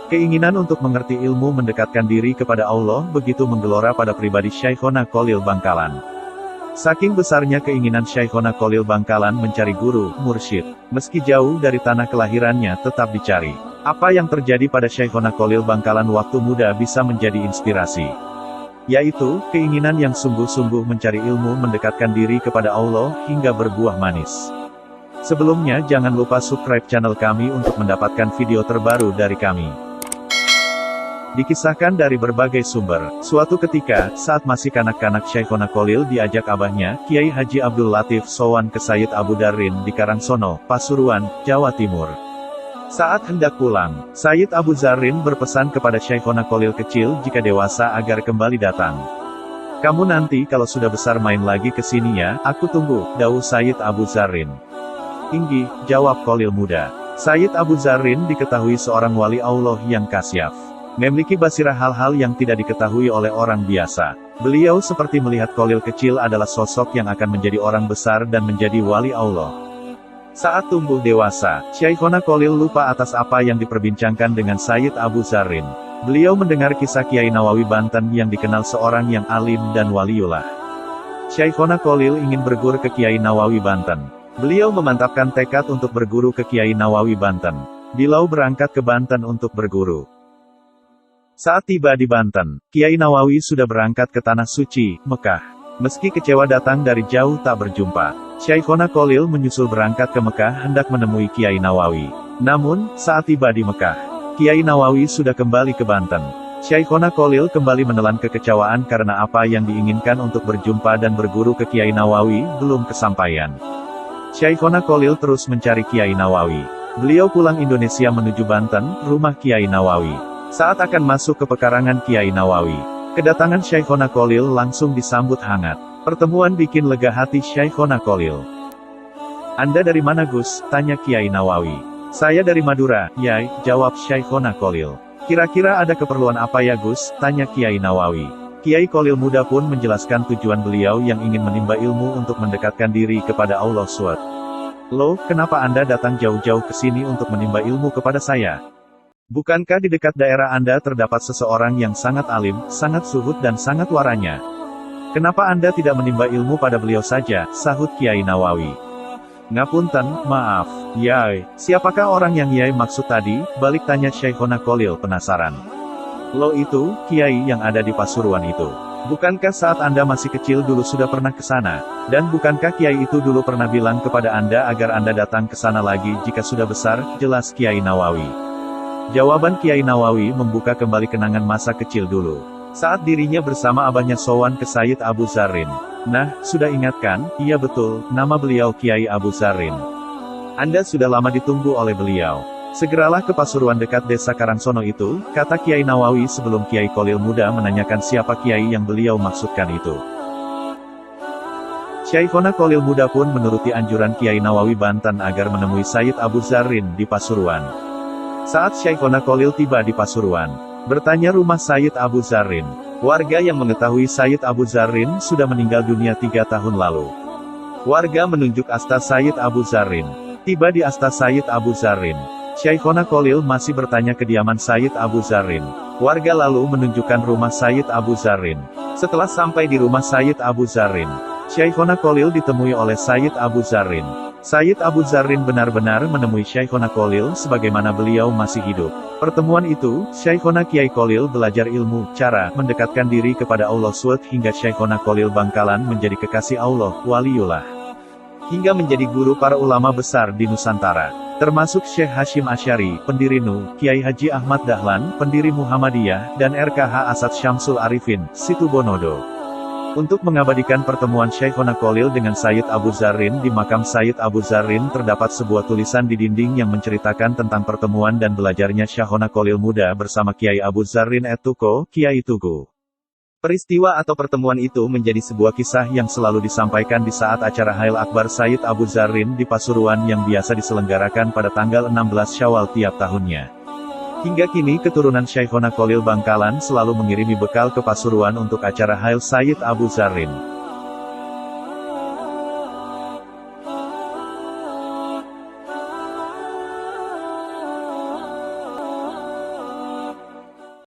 Keinginan untuk mengerti ilmu mendekatkan diri kepada Allah begitu menggelora pada pribadi Syekhona Kholil Bangkalan. Saking besarnya keinginan Syekhona Kholil Bangkalan mencari guru, mursyid, meski jauh dari tanah kelahirannya tetap dicari. Apa yang terjadi pada Syekhona Kholil Bangkalan waktu muda bisa menjadi inspirasi. Yaitu, keinginan yang sungguh-sungguh mencari ilmu mendekatkan diri kepada Allah hingga berbuah manis. Sebelumnya jangan lupa subscribe channel kami untuk mendapatkan video terbaru dari kami. Dikisahkan dari berbagai sumber, suatu ketika, saat masih kanak-kanak Syekhona Kholil diajak abahnya, Kiai Haji Abdul Latif sowan ke Sayyid Abu Dzarrin di Karangsono, Pasuruan, Jawa Timur. Saat hendak pulang, Sayyid Abu Dzarrin berpesan kepada Syekhona Kholil kecil jika dewasa agar kembali datang. Kamu nanti kalau sudah besar main lagi ke sini ya, aku tunggu, dawuh Sayyid Abu Dzarrin. Inggih, jawab Kholil muda. Sayyid Abu Dzarrin diketahui seorang wali Allah yang kasyaf. Memiliki basirah hal-hal yang tidak diketahui oleh orang biasa. Beliau seperti melihat Kholil kecil adalah sosok yang akan menjadi orang besar dan menjadi wali Allah. Saat tumbuh dewasa, Syekhona Kholil lupa atas apa yang diperbincangkan dengan Sayyid Abu Dzarrin. Beliau mendengar kisah Kiai Nawawi Banten yang dikenal seorang yang alim dan waliullah. Syekhona Kholil ingin berguru ke Kiai Nawawi Banten. Beliau memantapkan tekad untuk berguru ke Kiai Nawawi Banten. Beliau berangkat ke Banten untuk berguru. Saat tiba di Banten, Kiai Nawawi sudah berangkat ke Tanah Suci, Mekah. Meski kecewa datang dari jauh tak berjumpa, Syekhona Kholil menyusul berangkat ke Mekah hendak menemui Kiai Nawawi. Namun, saat tiba di Mekah, Kiai Nawawi sudah kembali ke Banten. Syekhona Kholil kembali menelan kekecewaan karena apa yang diinginkan untuk berjumpa dan berguru ke Kiai Nawawi belum kesampaian. Syekhona Kholil terus mencari Kiai Nawawi. Beliau pulang Indonesia menuju Banten, rumah Kiai Nawawi. Saat akan masuk ke pekarangan Kiai Nawawi, kedatangan Syekhona Kholil langsung disambut hangat. Pertemuan bikin lega hati Syekhona Kholil. Anda dari mana Gus? Tanya Kiai Nawawi. Saya dari Madura, Yai, jawab Syekhona Kholil. Kira-kira ada keperluan apa ya Gus? Tanya Kiai Nawawi. Kiai Kholil muda pun menjelaskan tujuan beliau yang ingin menimba ilmu untuk mendekatkan diri kepada Allah SWT. Loh, kenapa Anda datang jauh-jauh ke sini untuk menimba ilmu kepada saya? Bukankah di dekat daerah Anda terdapat seseorang yang sangat alim, sangat zuhud dan sangat waranya? Kenapa Anda tidak menimba ilmu pada beliau saja? Sahut Kiai Nawawi. Ngapunten, maaf, Yai, siapakah orang yang Yai maksud tadi? Balik tanya Syekhona Kholil penasaran. Lo itu, Kiai yang ada di Pasuruan itu. Bukankah saat Anda masih kecil dulu sudah pernah ke sana? Dan bukankah Kiai itu dulu pernah bilang kepada Anda agar Anda datang ke sana lagi jika sudah besar? Jelas Kiai Nawawi. Jawaban Kiai Nawawi membuka kembali kenangan masa kecil dulu. Saat dirinya bersama abahnya sowan ke Sayyid Abu Dzarrin. Nah, sudah ingatkan? Iya betul, nama beliau Kiai Abu Dzarrin. Anda sudah lama ditunggu oleh beliau. Segeralah ke Pasuruan dekat desa Karangsono itu, kata Kiai Nawawi sebelum Kiai Kholil muda menanyakan siapa Kiai yang beliau maksudkan itu. Syekhona Kholil muda pun menuruti anjuran Kiai Nawawi Banten agar menemui Sayyid Abu Dzarrin di Pasuruan. Saat Syekhona Kholil tiba di Pasuruan, bertanya rumah Sayyid Abu Dzarrin. Warga yang mengetahui Sayyid Abu Dzarrin sudah meninggal dunia 3 tahun lalu. Warga menunjuk asta Sayyid Abu Dzarrin. Tiba di asta Sayyid Abu Dzarrin, Syekhona Kholil masih bertanya kediaman Sayyid Abu Dzarrin. Warga lalu menunjukkan rumah Sayyid Abu Dzarrin. Setelah sampai di rumah Sayyid Abu Dzarrin, Syekhona Kholil ditemui oleh Sayyid Abu Dzarrin. Sayyid Abu Dzarrin benar-benar menemui Syekhona Kholil sebagaimana beliau masih hidup. Pertemuan itu, Syekhona Kiai Kholil belajar ilmu, cara mendekatkan diri kepada Allah SWT hingga Syekhona Kholil Bangkalan menjadi kekasih Allah, waliullah. Hingga menjadi guru para ulama besar di Nusantara. Termasuk Syekh Hashim Asy'ari, pendiri NU, Kiai Haji Ahmad Dahlan, pendiri Muhammadiyah, dan RKH Asad Syamsul Arifin, Situbondo. Untuk mengabadikan pertemuan Syekhona Kholil dengan Sayyid Abu Dzarrin di makam Sayyid Abu Dzarrin terdapat sebuah tulisan di dinding yang menceritakan tentang pertemuan dan belajarnya Syekhona Kholil muda bersama Kiai Abu Dzarrin Tuko, Kiai Tugu. Peristiwa atau pertemuan itu menjadi sebuah kisah yang selalu disampaikan di saat acara Hail Akbar Sayyid Abu Dzarrin di Pasuruan yang biasa diselenggarakan pada tanggal 16 Syawal tiap tahunnya. Hingga kini keturunan Syekhona Kholil Bangkalan selalu mengirimi bekal ke Pasuruan untuk acara Hail Sayyid Abu Dzarrin.